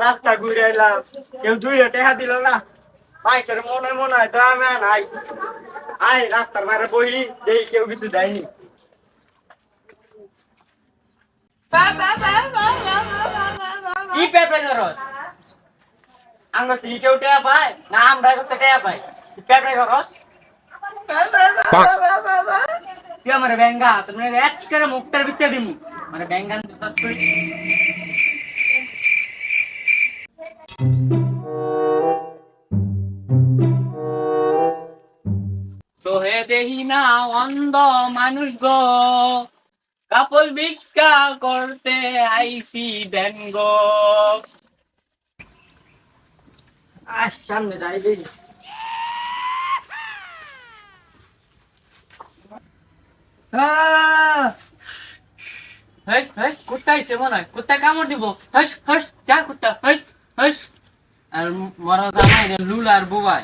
রাস্তা ঘুরে এলাম, কেউ দুইটা টেহা দিল না। মানুষের মনে মনে হয় তো আমি নাই। আয় রাস্তার মারে বহি দেখি কেউ কিছু দেয়নি। কি পেপে ধরস? আমরা কি কেউ টেহা পায় না? আমরা করতে টেহা পাই। পেপে ধরস? তুই আমার ব্যাঙ্গা আসলে এক করে মুখটার ভিতরে দিমু মানে ব্যাঙ্গান তুই। সোহে দেহি না অন্ধ মানুষ গো, কাপড় ভিক্ষা করতে আইসি দেন গো। সামনে যাই দেখি। কুত্তা আইছে মনে হয়, কুত্তা কামড় দিব। হস হস যা কুত্তা, হস হস। আর মরা জামাই রে লুল আর বুবাই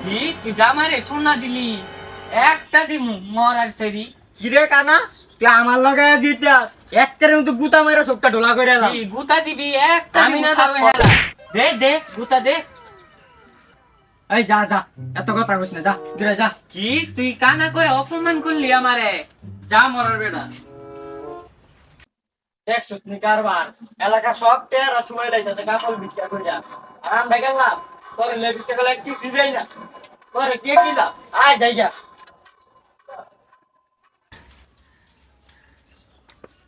কি তুই জামাই রে সোনা দিলি একটা দিমু মরার সেরি। কিরে কানা তুই আমার লগে জিতাস একটারে মতো গুতা মাইরা সবটা ঢোলা করে এলাম। গুতা দিবি একটা আমি না দেব হেলা। দে দে গুতা দে। এই যা যা এত কথা কইছ না, যা দূরে যা। কি তুই কানা কই অপমান করলি আমারে? যা মরার বেটা। এক সুতনি কারবার এলাকা সব টেরা ছুঁয়ে লাইতাছে কাপড় ভিক্ষা কইরা। আর আমরা গেলাম তোর লেবিতে গেলে কি দিবেই না। তোরে কে কিলা আয় যাইগা।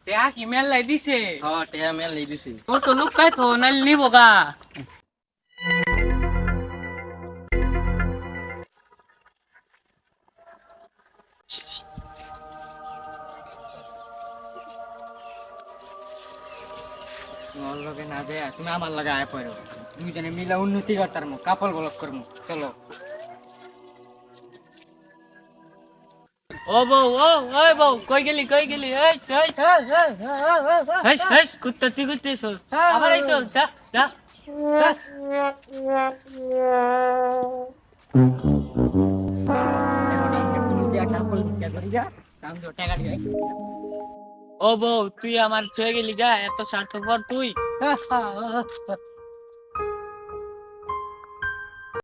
টেয়া কি মেল লাই দিছে? টেয়া মেল লাই দিছে। তোর তো লুকাই তো নাইলে নিবো গা। তোমার লগে না যায় তুমি আমার লগে আয় পড়ো, দুইজনে মিলে উন্নতি করতাম, কাপড় ব্লক করবো। চলো। ও বউ, ও ওই বউ কই গেলি কই গেলি? এই এই হেস হেস কুত্তা তুই করতেছস আবার আইছস, যা যা। ও বউ তুই আমার ছুঁয়ে গেলি গা, এত স্বার্থপর তুই।